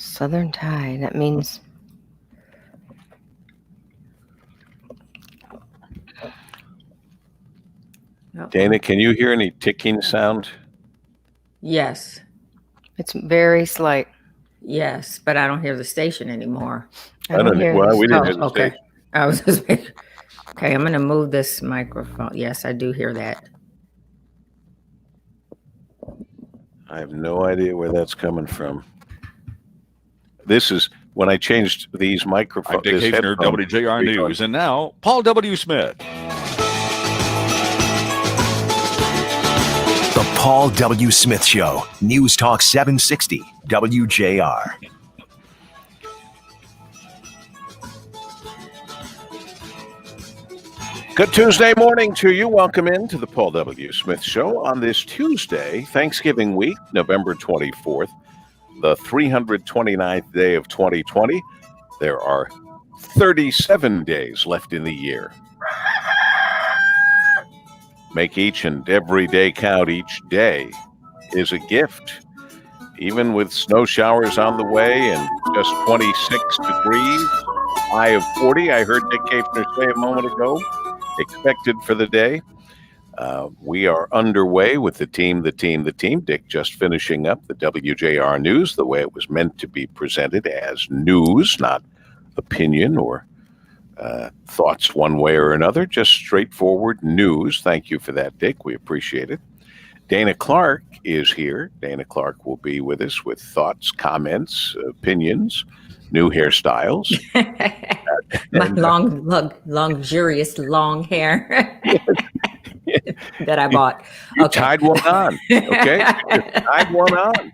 Southern Tide. That means Dayna, can you hear any ticking sound? Yes. it's very slight. Yes, but I don't hear the station anymore. I don't hear Well, this. we didn't hear the okay. station. I was just okay. I'm going to move this microphone. Yes, I do hear that. I have no idea where that's coming from. This is when I changed these microphones. I'm Dick Hafner, WJR News, and now Paul W. Smith. The Paul W. Smith Show, News Talk 760, WJR. Good Tuesday morning to you. Welcome into the Paul W. Smith Show on this Tuesday, Thanksgiving week, November 24th, the 329th day of 2020. There are 37 days left in the year. Make each and every day count. Each day is a gift. Even with snow showers on the way and just 26 degrees, high of 40, I heard Dick Hafner say a moment ago, expected for the day. We are underway with the team. Dick just finishing up the WJR News the way it was meant to be presented, as news, not opinion or thoughts one way or another, just straightforward news. Thank you for that, Dick. We appreciate it. Dayna Clark is here. Dayna Clark will be with us with thoughts, comments, opinions, new hairstyles. My luxurious long hair that I bought. You tied one on, okay? You tied one on.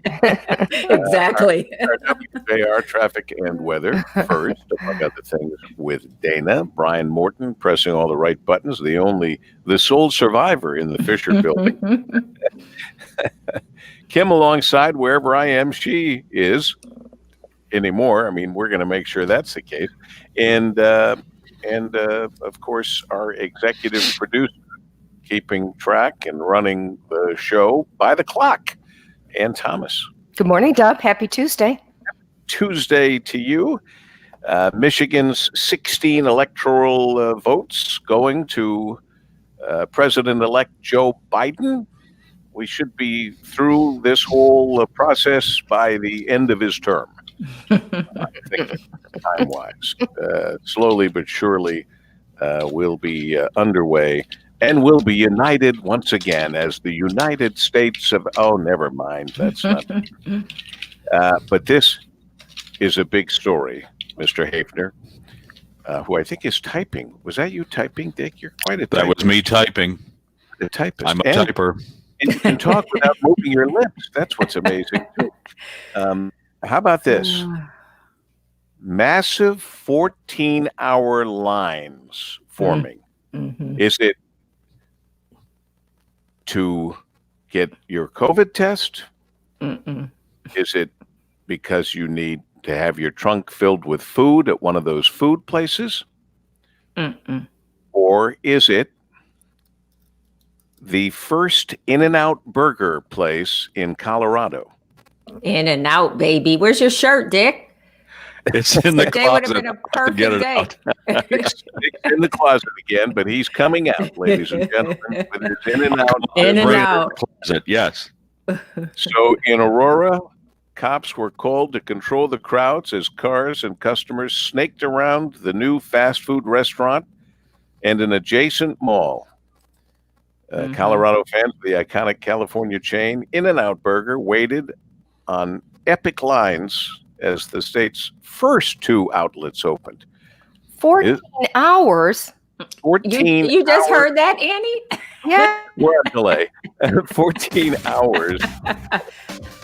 Exactly. Our Wjr Traffic and Weather first, among other things, with Dayna. Brian Morton pressing all the right buttons, the sole survivor in the Fisher building. Kim alongside, wherever I am, she is anymore. I mean, we're going to make sure that's the case. And of course, our executive producer, keeping track and running the show by the clock, Ann Thomas. Good morning, Dub. Happy Tuesday. Tuesday to you. Michigan's 16 electoral votes going to President-elect Joe Biden. We should be through this whole process by the end of his term. I think time-wise. Slowly but surely we'll be underway. And we'll be united once again as the United States of... Oh, never mind. That's not... but this is a big story, Mr. Hafner, who I think is typing. Was that you typing, Dick? You're quite a typer. That was me typing. A typist. I'm a typer. And you can talk without moving your lips. That's what's amazing, too. How about this? Massive 14-hour lines forming. Mm-hmm. Is it to get your COVID test? Mm-mm. Is it because you need to have your trunk filled with food at one of those food places? Mm-mm. Or is it the first In-N-Out burger place in Colorado? In and out, baby. Where's your shirt, Dick? It's in the Today would have closet. been a perfect Get it day. out. It's in the closet again, but he's coming out, ladies and gentlemen, with his In-N-Out. In and Bring it out. Closet, yes. So in Aurora, cops were called to control the crowds as cars and customers snaked around the new fast food restaurant and an adjacent mall. Colorado fans of the iconic California chain In-N-Out Burger waited on epic lines as the state's first two outlets opened. 14 hours? 14 You just hours. heard that, Annie? Yeah. We're on delay. 14 hours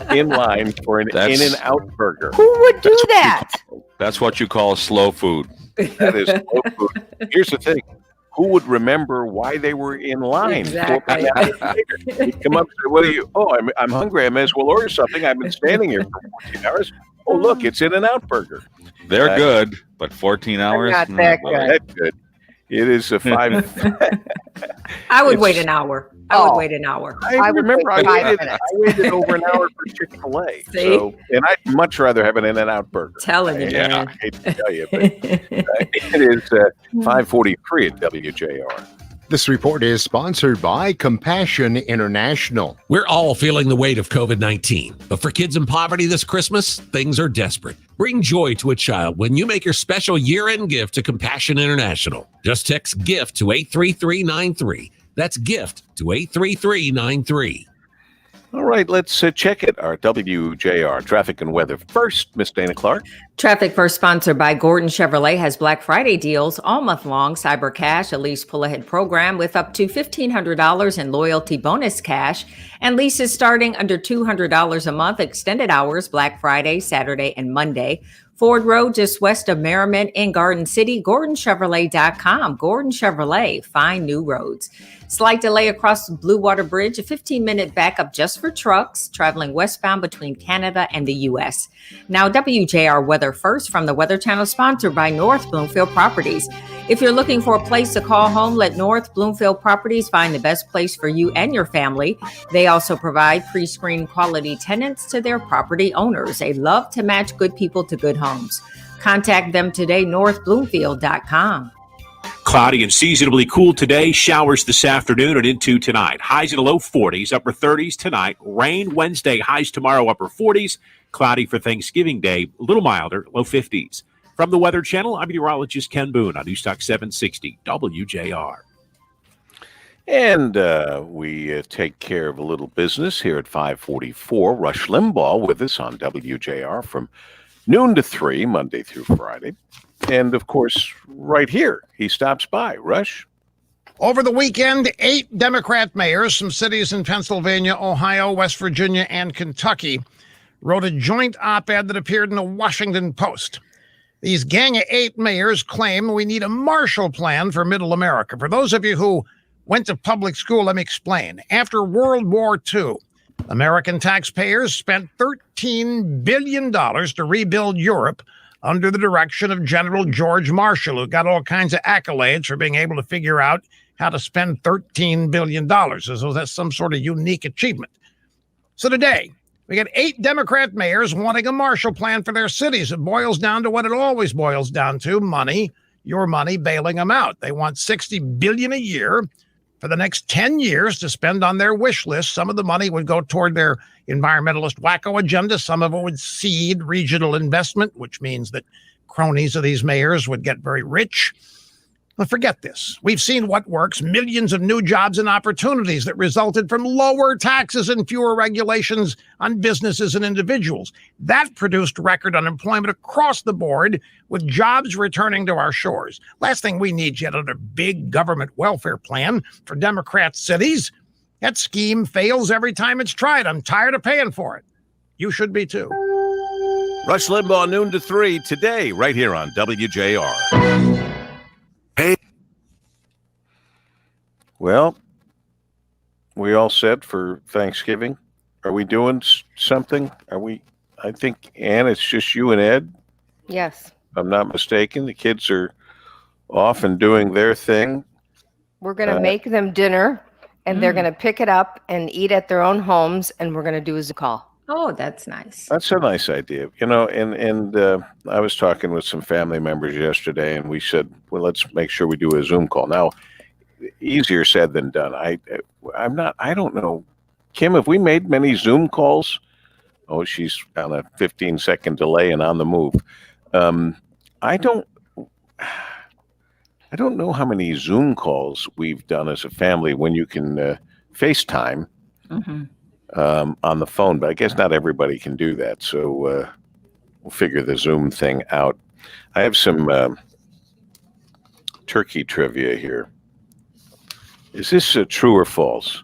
in line for an In-N-Out Burger. Who would do that? That's what you call slow food. That is slow food. Here's the thing. Who would remember why they were in line? Exactly. 14 hours later? You'd come up and say, what are you? Oh, I'm hungry. I may as well order something. I've been standing here for 14 hours. Oh, look, it's In-N-Out Burger. They're good, but 14 hours? not that good. That's good. It is a 5. I would wait It's- an hour. Oh. I would wait an hour. I would remember wait I 5 waited, minutes. I waited over an hour for Chick-fil-A. See? So, and I'd much rather have an In-N-Out burger. Telling you, Yeah. man. I hate to tell you, but it is 5:43 at WJR. This report is sponsored by Compassion International. We're all feeling the weight of COVID-19, but for kids in poverty this Christmas, things are desperate. Bring joy to a child when you make your special year-end gift to Compassion International. Just text GIFT to 83393. That's GIFT to 83393. All right, let's check it. Our WJR Traffic and Weather first, Miss Dayna Clark. Traffic First, sponsored by Gordon Chevrolet, has Black Friday deals all month long. Cyber Cash, a lease pull-ahead program with up to $1,500 in loyalty bonus cash, and leases starting under $200 a month. Extended hours, Black Friday, Saturday, and Monday. Ford Road, just west of Merriman in Garden City. GordonChevrolet.com. Gordon Chevrolet, find new roads. Slight delay across the Blue Water Bridge, a 15-minute backup just for trucks traveling westbound between Canada and the U.S. Now, WJR Weather first from the Weather Channel, sponsored by North Bloomfield Properties. If you're looking for a place to call home, let North Bloomfield Properties find the best place for you and your family. They also provide pre-screened quality tenants to their property owners. They love to match good people to good homes. Contact them today, northbloomfield.com. Cloudy and seasonably cool today. Showers this afternoon and into tonight. Highs in the low 40s, upper 30s tonight. Rain Wednesday, highs tomorrow, upper 40s. Cloudy for Thanksgiving Day, a little milder, low 50s. From the Weather Channel, I'm meteorologist Ken Boone on Newstalk 760 WJR. And we take care of a little business here at 5:44. Rush Limbaugh with us on WJR from noon to 3, Monday through Friday. And, of course, right here, he stops by. Rush? Over the weekend, 8 Democrat mayors from cities in Pennsylvania, Ohio, West Virginia, and Kentucky wrote a joint op-ed that appeared in the Washington Post. These gang of 8 mayors claim we need a Marshall Plan for Middle America. For those of you who went to public school, let me explain. After World War II, American taxpayers spent $13 billion to rebuild Europe under the direction of General George Marshall, who got all kinds of accolades for being able to figure out how to spend $13 billion. So that's some sort of unique achievement. So today, we got 8 Democrat mayors wanting a Marshall Plan for their cities. It boils down to what it always boils down to: money, your money, bailing them out. They want $60 billion a year for the next 10 years to spend on their wish list. Some of the money would go toward their environmentalist wacko agenda. Some of it would seed regional investment, which means that cronies of these mayors would get very rich. But forget this. We've seen what works: millions of new jobs and opportunities that resulted from lower taxes and fewer regulations on businesses and individuals. That produced record unemployment across the board, with jobs returning to our shores. Last thing we need, yet another big government welfare plan for Democrat cities. That scheme fails every time it's tried. I'm tired of paying for it. You should be too. Rush Limbaugh, noon to 3, today, right here on WJR. Hey. Well, we all set for Thanksgiving? Are we doing something? I think, Ann, it's just you and Ed, Yes. if I'm not mistaken. The kids are off and doing their thing. We're going to make them dinner, and they're going to pick it up and eat at their own homes, and we're going to do a Zoom call. Oh, that's nice. That's a nice idea. And I was talking with some family members yesterday, and we said, well, let's make sure we do a Zoom call. Now, easier said than done. I don't know. Kim, have we made many Zoom calls? Oh, she's on a 15-second delay and on the move. I don't know how many Zoom calls we've done as a family when you can FaceTime. Mm-hmm. On the phone, but I guess not everybody can do that. So we'll figure the Zoom thing out. I have some turkey trivia here. Is this true or false?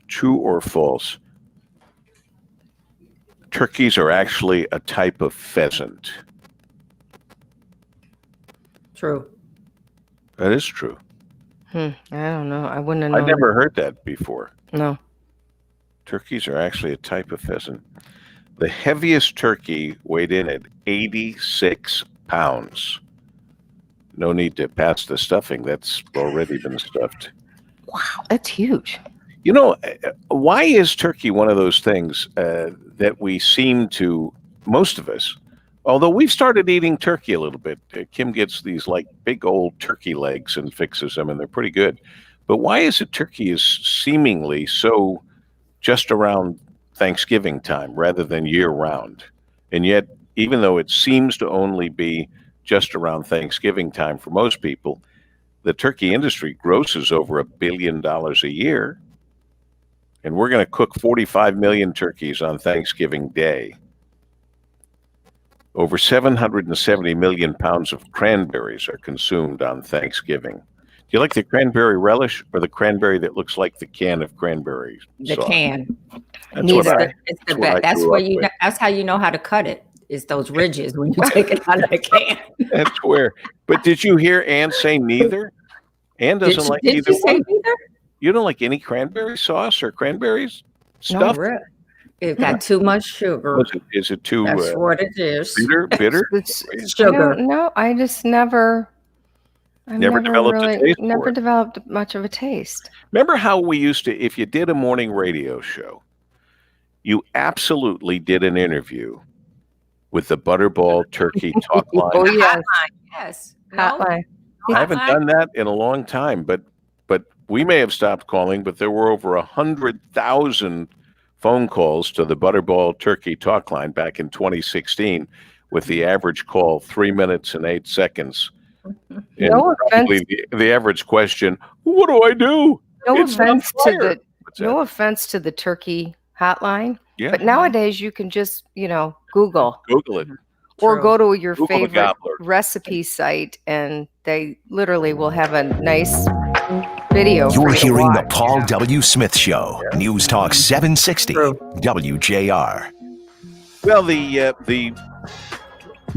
True or false? Turkeys are actually a type of pheasant. True. That is true. I don't know. I wouldn't have known. I never heard that before. No. Turkeys are actually a type of pheasant. The heaviest turkey weighed in at 86 pounds. No need to pass the stuffing. That's already been stuffed. Wow, that's huge. You know, why is turkey one of those things that we seem to, most of us, although we've started eating turkey a little bit. Kim gets these like big old turkey legs and fixes them, and they're pretty good. But why is it turkey is seemingly so just around Thanksgiving time rather than year round? And yet, even though it seems to only be just around Thanksgiving time for most people, the turkey industry grosses over $1 billion a year. And we're going to cook 45 million turkeys on Thanksgiving Day. Over 770 million pounds of cranberries are consumed on Thanksgiving. Do you like the cranberry relish or the cranberry that looks like the can of cranberries? The can. That's what I, It's the best. That's where you. That's how you know how to cut it. Is those ridges when you take it out of the can. That's where. But did you hear Ann say neither? Ann doesn't like either Did you say one. neither? You don't like any cranberry sauce or cranberries No, stuff? really. It got too much sugar. Is it too That's what it is. bitter? Sugar. No, I just never. I've Never developed a taste for Never it. developed much of a taste. Remember how we used to, if you did a morning radio show, you absolutely did an interview with the Butterball Turkey Talk Line. Oh yes, Yes. hotline. I haven't done that in a long time, but we may have stopped calling, but there were over 100,000 phone calls to the Butterball Turkey Talk Line back in 2016, with the average call 3 minutes and 8 seconds. And No offense. probably the average question, what do I do? No It's on offense to fire. the What's that? no offense to the turkey hotline, Yeah. but nowadays you can just Google Google it. or True. go to your Google the favorite gobbler. recipe site, and they literally will have a nice video. for You're you to hearing the watch. Paul W. Smith Show. News Talk 760 WJR. Well, the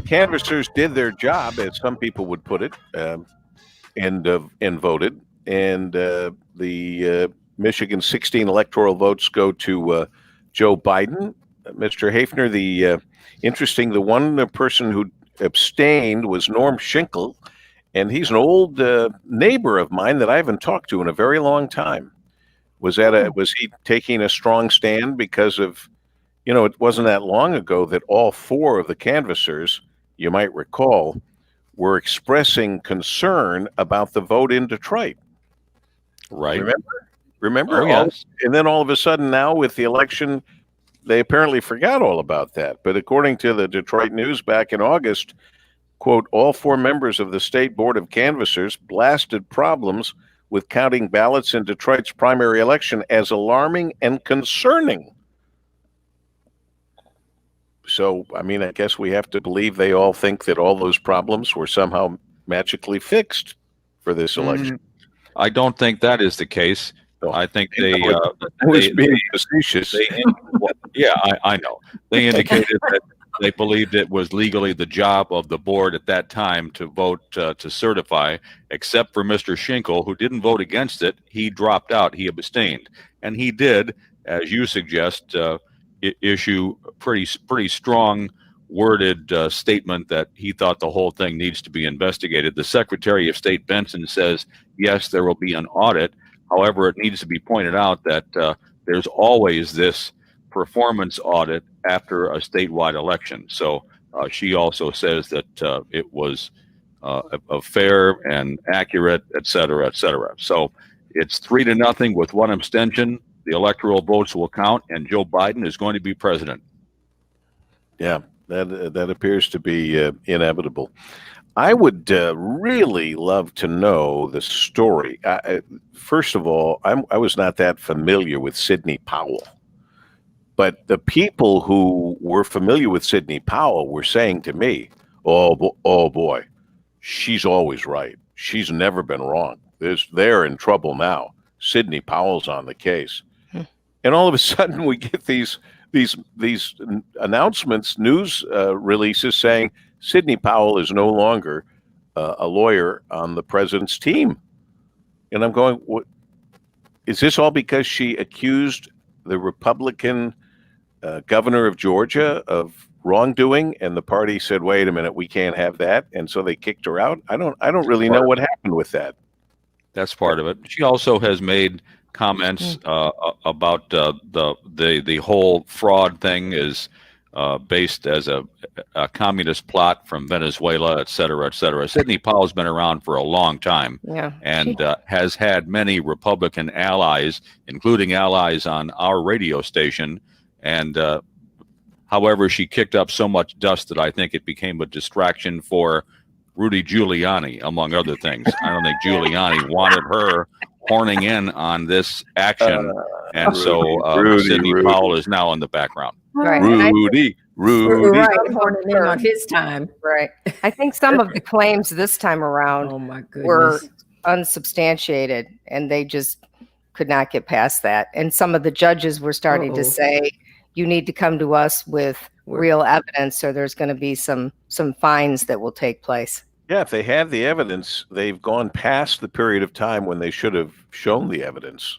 canvassers did their job, as some people would put it, and voted. And the Michigan 16 electoral votes go to Joe Biden. Mr. Hafner, the one person who abstained was Norm Schinkel, and he's an old neighbor of mine that I haven't talked to in a very long time. Was he taking a strong stand because of, it wasn't that long ago that all four of the canvassers, you might recall, were expressing concern about the vote in Detroit. Right. Remember? Oh, yes. And then all of a sudden now with the election, they apparently forgot all about that. But according to the Detroit News back in August, quote, all four members of the State Board of Canvassers blasted problems with counting ballots in Detroit's primary election as alarming and concerning. So, I mean, I guess we have to believe they all think that all those problems were somehow magically fixed for this election. I don't think that is the case. No. I think I was being facetious. I know. They indicated that they believed it was legally the job of the board at that time to vote to certify, except for Mr. Schinkel, who didn't vote against it. He dropped out. He abstained. And he did, as you suggest, issue pretty strong worded statement that he thought the whole thing needs to be investigated. The Secretary of State Benson says, yes, there will be an audit. However, it needs to be pointed out that there's always this performance audit after a statewide election. So she also says that it was a fair and accurate, et cetera, et cetera. So it's 3-0 with one abstention. The electoral votes will count, and Joe Biden is going to be president. Yeah, that appears to be inevitable. I would really love to know the story. First of all, I was not that familiar with Sidney Powell, but the people who were familiar with Sidney Powell were saying to me, oh boy, she's always right. She's never been wrong. They're in trouble now. Sidney Powell's on the case. And all of a sudden we get these announcements, news releases saying Sidney Powell is no longer a lawyer on the president's team. And I'm going, what, is this all because she accused the Republican governor of Georgia of wrongdoing, and the party said, "Wait a minute, we can't have that," and so they kicked her out. I don't really know what happened with that. That's part of it. She also has made comments about the whole fraud thing is based as a communist plot from Venezuela, et cetera, et cetera. Sidney Powell's been around for a long time, and has had many Republican allies, including allies on our radio station. And however, she kicked up so much dust that I think it became a distraction for Rudy Giuliani, among other things. I don't think Giuliani wanted her horning in on this action, and so Sidney Powell is now in the background. Right. Rudy. Right, horning in on his time. Right. I think some of the claims this time around were unsubstantiated, and they just could not get past that. And some of the judges were starting to say, you need to come to us with real evidence, or there's going to be some fines that will take place. Yeah, if they have the evidence, they've gone past the period of time when they should have shown the evidence.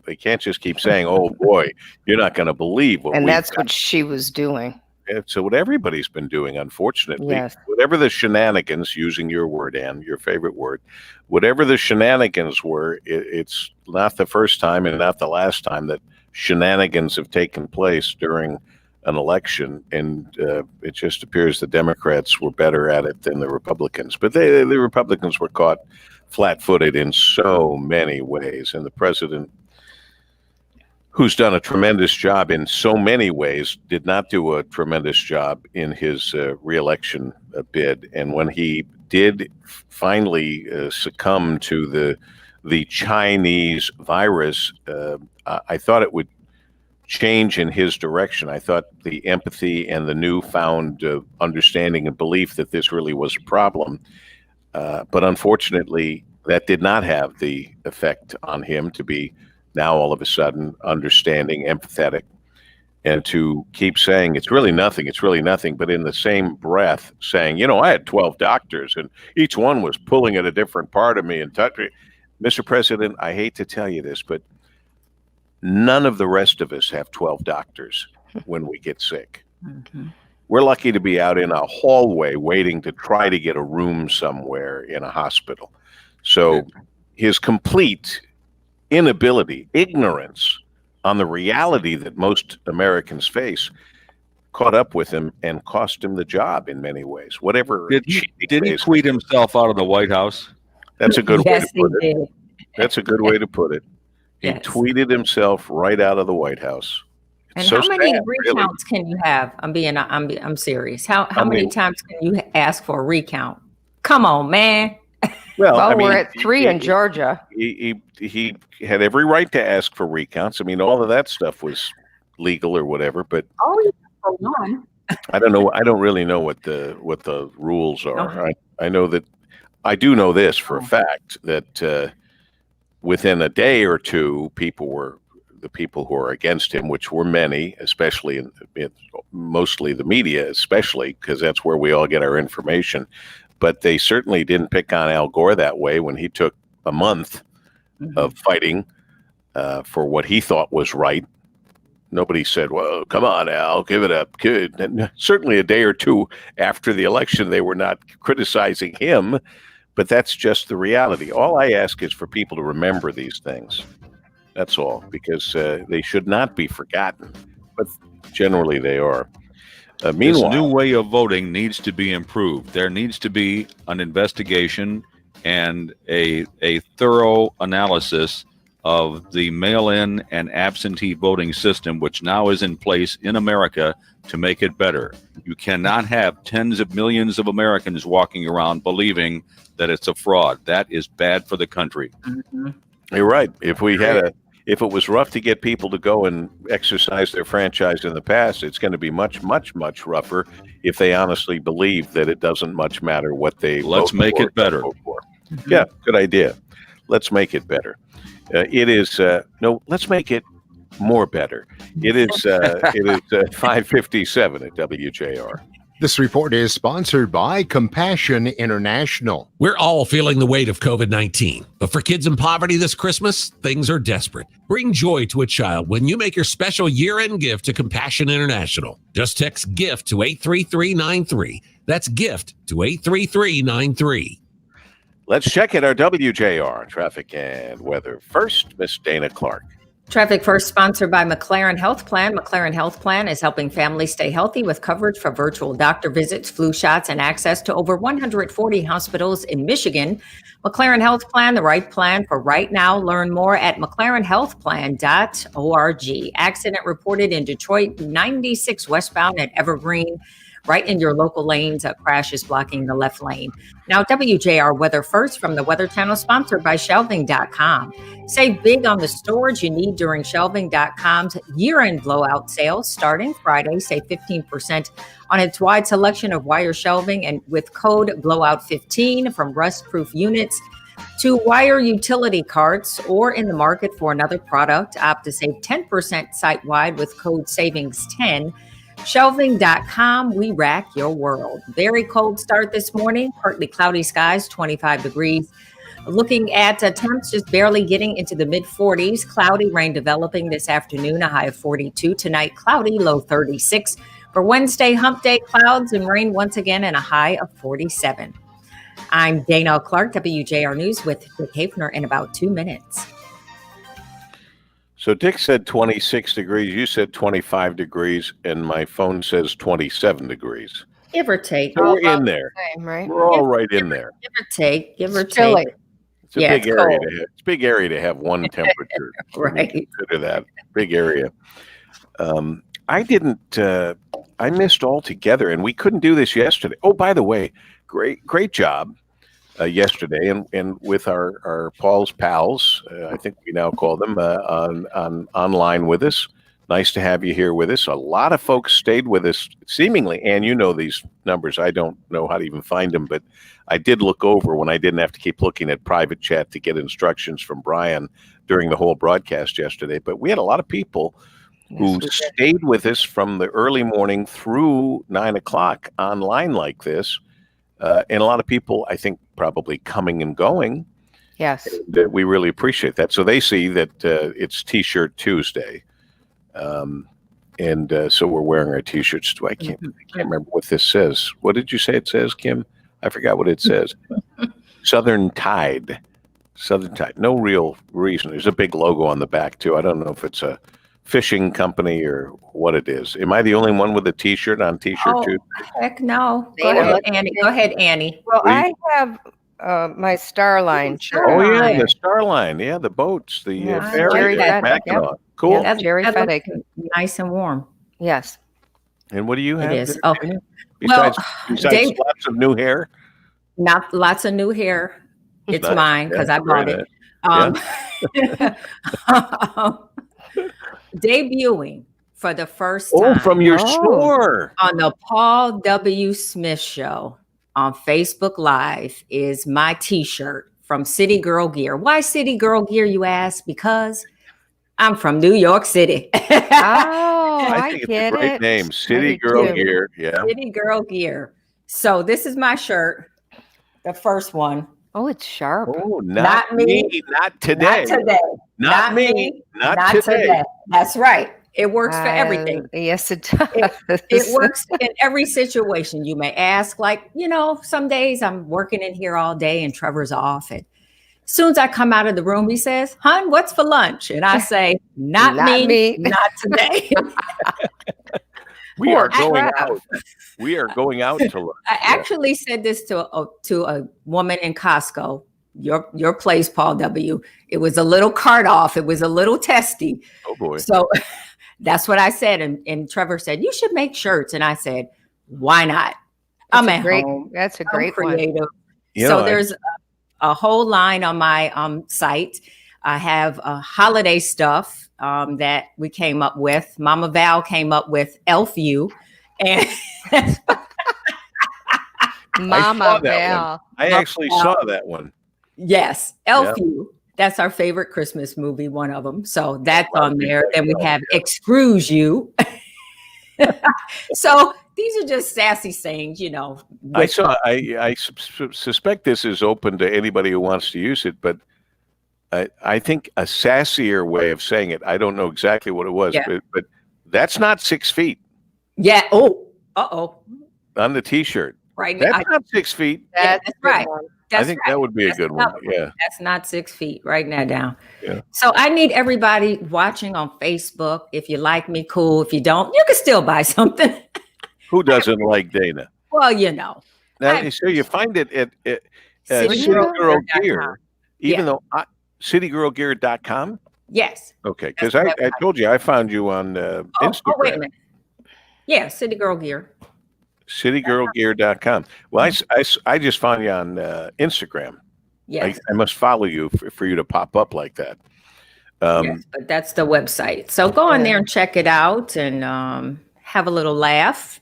They can't just keep saying, "Oh boy, you're not going to believe what." And that's what she was doing. It's what everybody's been doing, unfortunately. Yes. Whatever the shenanigans, using your word, Ann, your favorite word, whatever the shenanigans were, it's not the first time and not the last time that shenanigans have taken place during an election, and it just appears the Democrats were better at it than the Republicans. But the Republicans were caught flat-footed in so many ways, and the president, who's done a tremendous job in so many ways, did not do a tremendous job in his re-election bid. And when he did finally succumb to the Chinese virus, I thought it would change in his direction. I thought the empathy and the newfound understanding and belief that this really was a problem. But unfortunately, that did not have the effect on him to be now all of a sudden understanding, empathetic, and to keep saying it's really nothing, but in the same breath saying, I had 12 doctors and each one was pulling at a different part of me and touching me. Mr. President, I hate to tell you this, but none of the rest of us have 12 doctors when we get sick. Mm-hmm. We're lucky to be out in a hallway waiting to try to get a room somewhere in a hospital. So his complete inability, ignorance on the reality that most Americans face caught up with him and cost him the job in many ways. Whatever. Did he tweet himself out of the White House? That's a good way to put it. Did. That's a good way to put it. He tweeted himself right out of the White House. And how many recounts can you have? I'm serious. How many times can you ask for a recount? Come on, man. Well, I mean, we're at 3 in Georgia. He had every right to ask for recounts. I mean, all of that stuff was legal or whatever, but for one. I don't know. I don't really know what the rules are. I know that I do know this for a fact that within a day or two, the people who are against him, which were many, especially mostly the media, especially because that's where we all get our information. But they certainly didn't pick on Al Gore that way when he took a month of fighting for what he thought was right. Nobody said, well, come on, Al, give it up. Good. And certainly a day or two after the election, they were not criticizing him, but that's just the reality. All I ask is for people to remember these things. That's all, because they should not be forgotten, but generally they are. Meanwhile, this new way of voting needs to be improved. There needs to be an investigation and a thorough analysis of the mail-in and absentee voting system, which now is in place in America, to make it better. You cannot have tens of millions of Americans walking around believing that it's a fraud. That is bad for the country. Mm-hmm. You're right. If it was rough to get people to go and exercise their franchise in the past, it's going to be much, much, much rougher if they honestly believe that it doesn't much matter what they Let's make it better. Mm-hmm. Yeah, good idea. Let's make it better. Let's make it more better. It is 5:57 at WJR. This report is sponsored by Compassion International. We're all feeling the weight of COVID-19, but for kids in poverty this Christmas, things are desperate. Bring joy to a child when you make your special year-end gift to Compassion International. Just text GIFT to 83393. That's GIFT to 83393. Let's check in our WJR traffic and weather. First, Miss Dayna Clark. Traffic First, sponsored by McLaren Health Plan. McLaren Health Plan is helping families stay healthy with coverage for virtual doctor visits, flu shots, and access to over 140 hospitals in Michigan. McLaren Health Plan, the right plan for right now. Learn more at mclarenhealthplan.org. Accident reported in Detroit, 96 westbound at Evergreen. Right in your local lanes, a crash is blocking the left lane. Now, WJR Weather First from the Weather Channel, sponsored by Shelving.com. Save big on the storage you need during Shelving.com's year-end blowout sale. Starting Friday, save 15% on its wide selection of wire shelving, and with code BLOWOUT15 from rust-proof units to wire utility carts, or in the market for another product, opt to save 10% site-wide with code SAVINGS10. Shelving.com, we rack your world. Very cold start this morning, partly cloudy skies, 25 degrees. Looking at temps, just barely getting into the mid-40s. Cloudy, rain developing this afternoon, a high of 42. Tonight, cloudy, low 36. For Wednesday, hump day, clouds and rain once again, and a high of 47. I'm Dayna Clark, WJR News, with Dick Hafner in about 2 minutes. So Dick said 26 degrees, you said 25 degrees, and my phone says 27 degrees. Give or take. So we're in there. Same, right? We're all right in there. Give or take. Give or Chilly. take. It's a big area to have. It's a big area to have one temperature. Right. Consider that. Big area. I didn't, I missed altogether, and we couldn't do this yesterday. Oh, by the way, great job. Yesterday, and with our Paul's pals, I think we now call them, on online with us. Nice to have you here with us. A lot of folks stayed with us, seemingly, and you know these numbers. I don't know how to even find them, but I did look over when I didn't have to keep looking at private chat to get instructions from Brian during the whole broadcast yesterday. But we had a lot of people who stayed with us from the early morning through 9 o'clock online like this. And a lot of people, I think, probably coming and going. Yes. And, we really appreciate that. So they see that it's T-shirt Tuesday. So we're wearing our T-shirts. I can't remember what this says. What did you say it says, Kim? I forgot what it says. Southern Tide. Southern Tide. No real reason. There's a big logo on the back, too. I don't know if it's a fishing company or what it is. Am I the only one with a T-shirt on T-shirt Tuesday? Heck no. Go ahead, Annie. Go ahead, Annie. Well, I have my Starline shirt. Oh, yeah, the Starline. Yeah, the boats, the ferry. Yep. Cool. Yep, Jerry Fettig. Nice and warm. Yes. And what do you have? It is. There, Okay. besides Dave, lots of new hair? Not lots of new hair. It's Nice. mine because I bought it. Debuting for the first time. Oh, from your store. On the Paul W. Smith Show on Facebook Live is my T-shirt from City Girl Gear. Why City Girl Gear, you ask? Because I'm from New York City. I think get it's a great it. name, City Girl Gear. Yeah. City Girl Gear. So this is my shirt, the first one. Oh, it's sharp. Oh, not me. Not today. Not today. Not me. Not today. That's right. It works for everything. Yes, it does. It works in every situation. You may ask, like, some days I'm working in here all day and Trevor's off. And as soon as I come out of the room, he says, "Hon, what's for lunch?" And I say, not me. Not today. We are going out. We are going out to lunch. I actually said this to a woman in Costco, your place, Paul W. It was a little cart off. It was a little testy. Oh boy. So that's what I said. And Trevor said, "You should make shirts." And I said, "Why not? I'm at home. That's a great creative." One. So there's a whole line on my site. I have holiday stuff that we came up with. Mama Val came up with Elf You. And Mama Val. I actually saw that one. Yes, Elf You. That's our favorite Christmas movie, one of them. So that's on there. Then we have Excuse You. So These are just sassy sayings, you know. I suspect this is open to anybody who wants to use it, but I think a sassier way of saying it, I don't know exactly what it was, but that's not 6 feet. Yeah. Oh, On the T-shirt. Right. That's not 6 feet. That's right. I think that would be a good one. Yeah. That's not 6 feet. Writing that down. Yeah. So I need everybody watching on Facebook. If you like me, cool. If you don't, you can still buy something. Who doesn't like Dayna? Well, you know. Now, so you find it at City Girl Gear, even though citygirlgear.com? Yes. Okay, because I told you I found you on Instagram. Oh, wait a minute. Yeah, City Girl Gear. Citygirlgear.com. Well, I just found you on Instagram. Yes. I must follow you for you to pop up like that. Yes, but that's the website. So go on there and check it out and have a little laugh.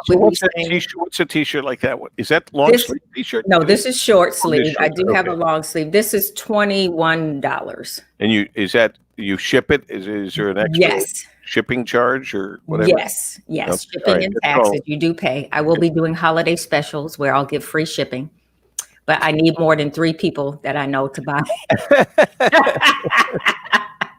What's a T-shirt like that? Is that long sleeve T-shirt? No, this is short sleeve. I do have a long sleeve. This is $21. And you ship it? Is there an extra shipping charge or whatever? Yes. Okay. Shipping and taxes you do pay. I will be doing holiday specials where I'll give free shipping, but I need more than 3 people that I know to buy.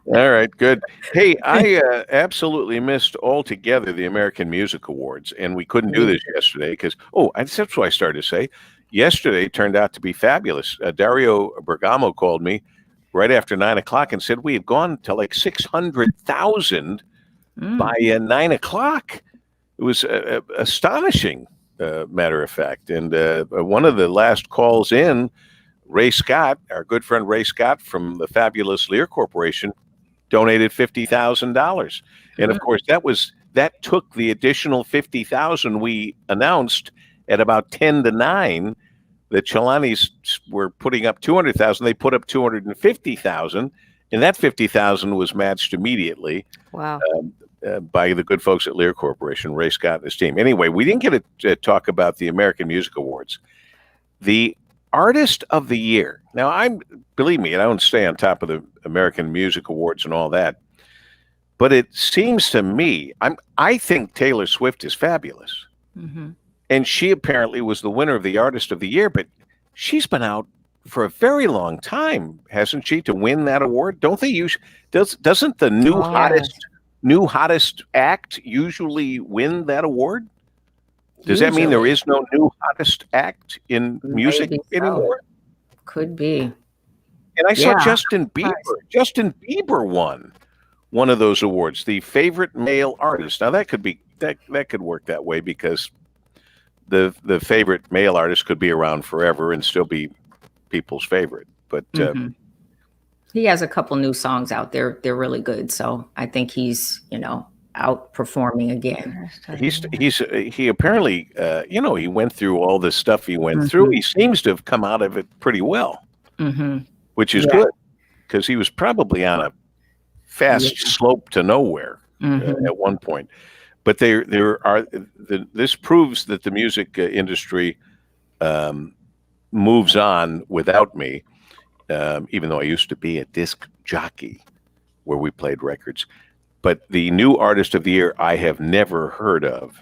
All right, good. Hey, I absolutely missed altogether the American Music Awards, and we couldn't do this yesterday because, that's what I started to say. Yesterday turned out to be fabulous. Dario Bergamo called me right after 9 o'clock and said we had gone to like 600,000 by 9 o'clock. It was astonishing, matter of fact. And one of the last calls in, Ray Scott, our good friend Ray Scott from the fabulous Lear Corporation, donated $50,000. And of course, that took the additional 50,000 we announced at about 10 to 9. The Chalanis were putting up 200,000. They put up 250,000, and that 50,000 was matched immediately. Wow. By the good folks at Lear Corporation, Ray Scott and his team. Anyway, we didn't get to talk about the American Music Awards. The Artist of the Year. Now, believe me, I don't stay on top of the American Music Awards and all that, but it seems to me, I think Taylor Swift is fabulous. Mm-hmm. And she apparently was the winner of the Artist of the Year, but she's been out for a very long time, hasn't she, to win that award? Don't they doesn't the new hottest act usually win that award? Does that mean there is no new hottest act in music anymore? Could be. And I saw Justin Bieber. Justin Bieber won one of those awards, the favorite male artist. Now that could work that way because the favorite male artist could be around forever and still be people's favorite. But he has a couple new songs out there. They're really good. So I think he's, outperforming again. He apparently, he went through all this stuff he went through. He seems to have come out of it pretty well, which is good because he was probably on a fast slope to nowhere at one point. But this proves that the music industry moves on without me, even though I used to be a disc jockey where we played records. But the new Artist of the Year I have never heard of,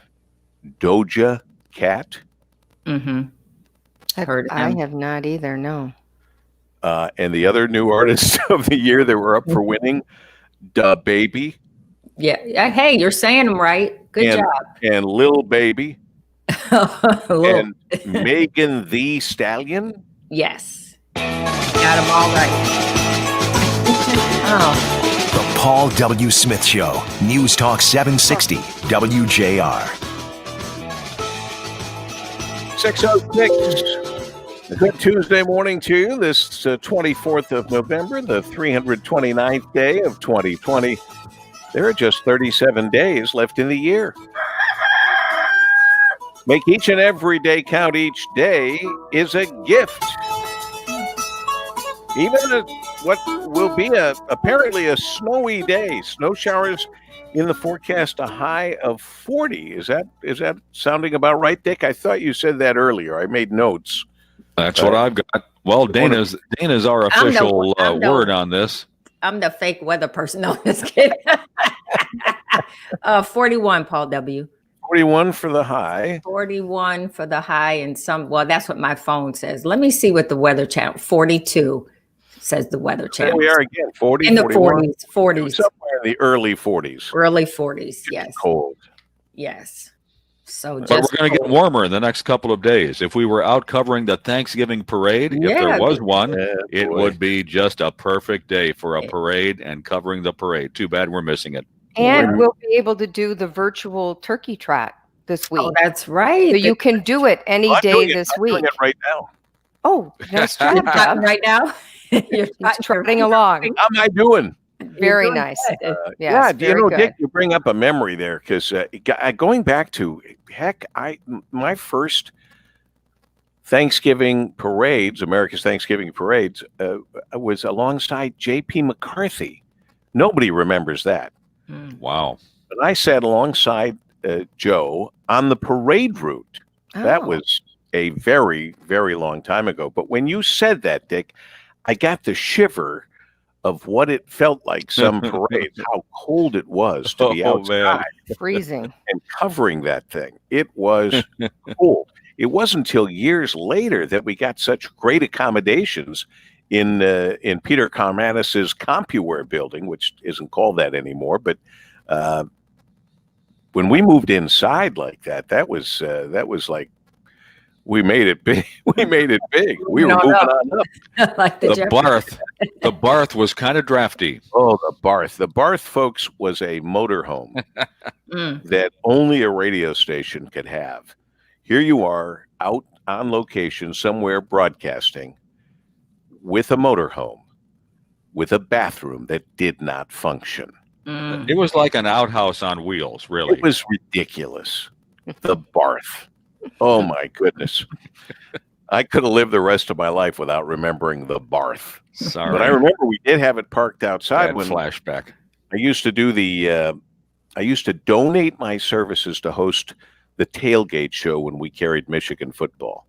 Doja Cat. Mm-hmm. I've heard of him. I have not either, no. And the other new Artists of the Year that were up for winning, Da Baby. Yeah. Hey, you're saying them right. Good job. And Lil Baby. And Megan Thee Stallion. Yes. Got them all right. The Paul W. Smith Show, News Talk 760, WJR. 6:06. Good Tuesday morning to you. This 24th of November, the 329th day of 2020. There are just 37 days left in the year. Make each and every day count. Each day is a gift. Even what will be apparently a snowy day. Snow showers in the forecast, a high of 40. Is that sounding about right, Dick? I thought you said that earlier. I made notes. That's what I've got. Well, Dayna's our official word on this. I'm the fake weather person. No, just kidding. 41, Paul W. 41 for the high. 41 for the high, and well, that's what my phone says. Let me see what the weather channel, 42 says the weather channel. Here we are again, 40, in the 41. 40s. Somewhere in the early 40s. Early 40s, yes. Cold. Yes. So but we're going to get warmer in the next couple of days. If we were out covering the Thanksgiving parade, if there was one, it would be just a perfect day for a parade and covering the parade. Too bad we're missing it. And we'll be able to do the virtual turkey trot this week. Oh, that's right. So you can do it any day this week. I'm doing it right now. Oh, nice job, Bob. Right now? You're trotting along. How am I doing? Very nice. Yeah, Dick, you bring up a memory there because going back to my first Thanksgiving parades, America's Thanksgiving parades, was alongside J.P. McCarthy. Nobody remembers that. Wow! But I sat alongside Joe on the parade route. Oh. That was a very, very long time ago. But when you said that, Dick, I got the shiver of what it felt like some parades, how cold it was to be outside. Freezing. And covering that thing. It was cold. It wasn't until years later that we got such great accommodations in Peter Carmanis's CompuWare building, which isn't called that anymore. But when we moved inside like that, that was like, we made it big. We made it big. We were moving on up. Like the Barth was kind of drafty. Oh, the Barth. The Barth, folks, was a motorhome that only a radio station could have. Here you are out on location somewhere broadcasting with a motorhome, with a bathroom that did not function. It was like an outhouse on wheels, really. It was ridiculous. The Barth. Oh, my goodness. I could have lived the rest of my life without remembering the Barth. Sorry. But I remember we did have it parked outside. When flashback. I used to do I used to donate my services to host the tailgate show when we carried Michigan football.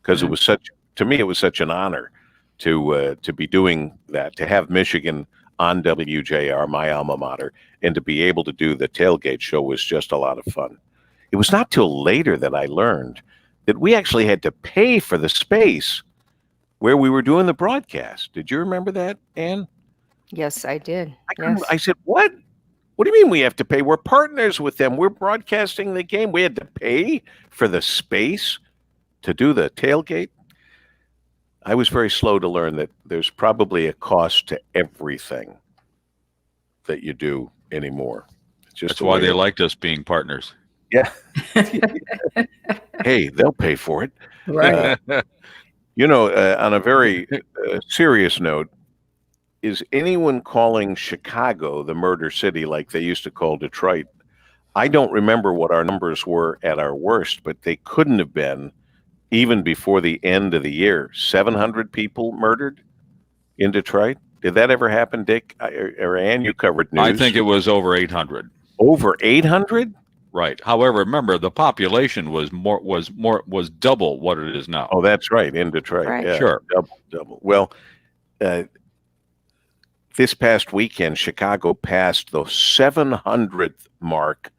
Because it was to me, it was such an honor to be doing that, to have Michigan on WJR, my alma mater, and to be able to do the tailgate show was just a lot of fun. It was not till later that I learned that we actually had to pay for the space where we were doing the broadcast. Did you remember that, Ann? Yes, I did. I said, what? What do you mean we have to pay? We're partners with them. We're broadcasting the game. We had to pay for the space to do the tailgate? I was very slow to learn that there's probably a cost to everything that you do anymore. That's why they liked us being partners. Yeah. Hey, they'll pay for it. Right. On a very serious note, is anyone calling Chicago the murder city like they used to call Detroit? I don't remember what our numbers were at our worst, but they couldn't have been even before the end of the year. 700 people murdered in Detroit. Did that ever happen, Dick? Or Ann, you covered news. I think it was over 800. Over 800? Right. However, remember the population was double what it is now. Oh, that's right, in Detroit. Right. Yeah, sure, double. Well, this past weekend, Chicago passed the 700th mark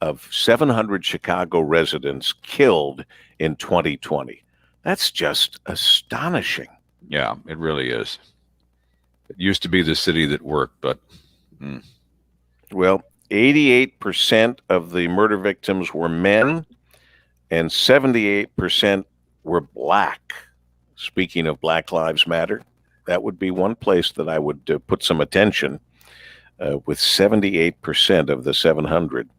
of 700 Chicago residents killed in 2020. That's just astonishing. Yeah, it really is. It used to be the city that worked, but well, 88% of the murder victims were men and 78% were black. Speaking of Black Lives Matter, that would be one place that I would put some attention with 78% of the 700.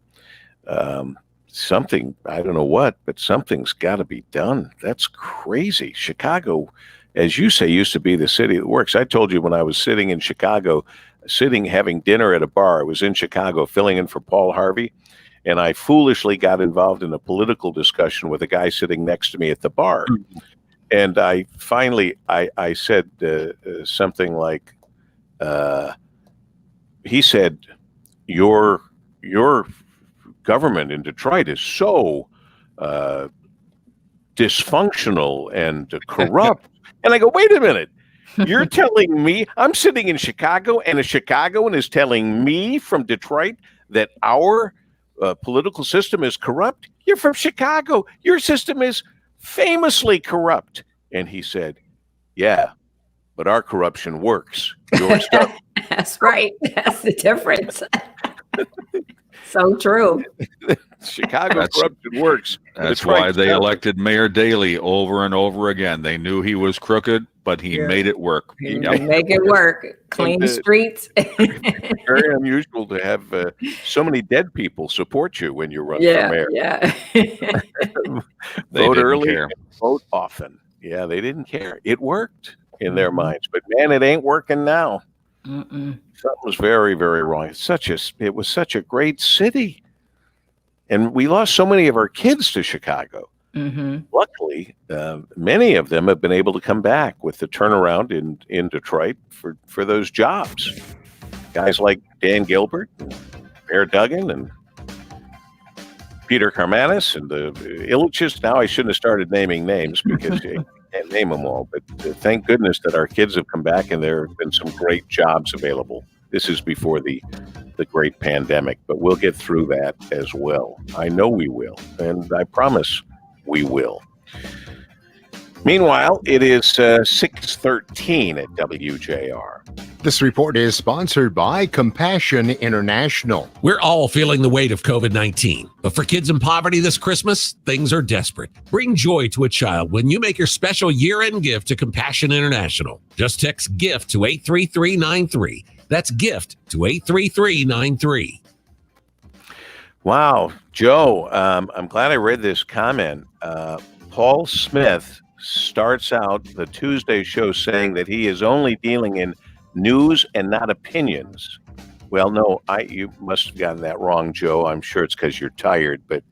Something, I don't know what, but something's got to be done. That's crazy. Chicago, as you say, used to be the city that works. I told you when I was sitting in Chicago, having dinner at a bar. I was in Chicago filling in for Paul Harvey, and I foolishly got involved in a political discussion with a guy sitting next to me at the bar. And I finally, I said something like, he said, your government in Detroit is so dysfunctional and corrupt. And I go, wait a minute. You're telling me, I'm sitting in Chicago and a Chicagoan is telling me from Detroit that our political system is corrupt. You're from Chicago. Your system is famously corrupt. And he said, yeah, but our corruption works. Yours doesn't. That's right. That's the difference. So true. Chicago corruption works. That's why they elected Mayor Daley over and over again. They knew he was crooked, but he made it work. He make it work. Clean the streets. Very unusual to have so many dead people support you when you run for mayor. Yeah. Vote early, and vote often. Yeah, they didn't care. It worked in their minds, but man, it ain't working now. Something was very, very wrong. It was such a great city, and we lost so many of our kids to Chicago. Luckily, many of them have been able to come back with the turnaround in Detroit for those jobs. Guys like Dan Gilbert, Mayor Duggan, and Peter Karmanis, and the Illiches. Now I shouldn't have started naming names because you can't name them all. But thank goodness that our kids have come back, and there have been some great jobs available. This is before the great pandemic, but we'll get through that as well. I know we will, and I promise we will. Meanwhile, it is 6:13 at WJR. This report is sponsored by Compassion International. We're all feeling the weight of COVID-19, but for kids in poverty this Christmas, things are desperate. Bring joy to a child when you make your special year-end gift to Compassion International. Just text GIFT to 83393. That's GIFT to 83393. Wow, Joe, I'm glad I read this comment. Paul Smith starts out the Tuesday show saying that he is only dealing in news and not opinions. Well, no, you must have gotten that wrong, Joe. I'm sure it's because you're tired, but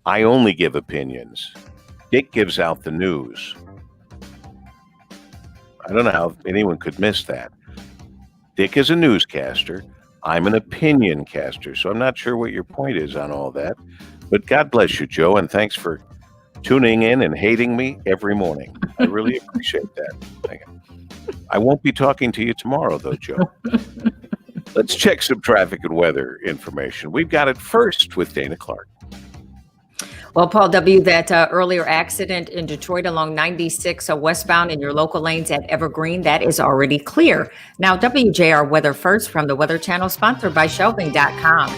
I only give opinions. Dick gives out the news. I don't know how anyone could miss that. Dick is a newscaster. I'm an opinion caster, so I'm not sure what your point is on all that. But God bless you, Joe, and thanks for tuning in and hating me every morning. I really appreciate that. I won't be talking to you tomorrow, though, Joe. Let's check some traffic and weather information. We've got it first with Dayna Clark. Well, Paul W., that earlier accident in Detroit along 96 westbound in your local lanes at Evergreen, that is already clear. Now, WJR Weather First from the Weather Channel, sponsored by Shelving.com.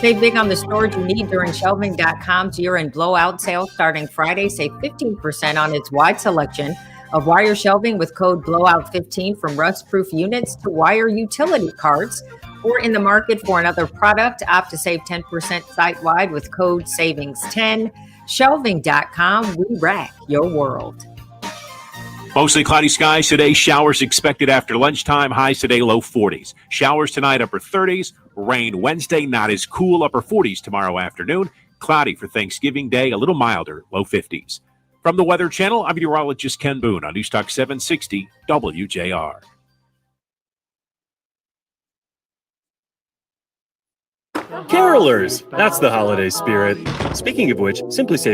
Save big on the storage you need during Shelving.com's year-end blowout sale starting Friday. Save 15% on its wide selection of wire shelving with code BLOWOUT15, from rust-proof units to wire utility carts. Or in the market for another product, opt to save 10% site-wide with code SAVINGS10. Shelving.com, we rack your world. Mostly cloudy skies today. Showers expected after lunchtime. Highs today, low 40s. Showers tonight, upper 30s. Rain Wednesday, not as cool, upper 40s tomorrow afternoon. Cloudy for Thanksgiving Day, a little milder, low 50s. From the Weather Channel, I'm meteorologist Ken Boone on News Talk 760 WJR. Carolers! That's the holiday spirit. Speaking of which, Simply Say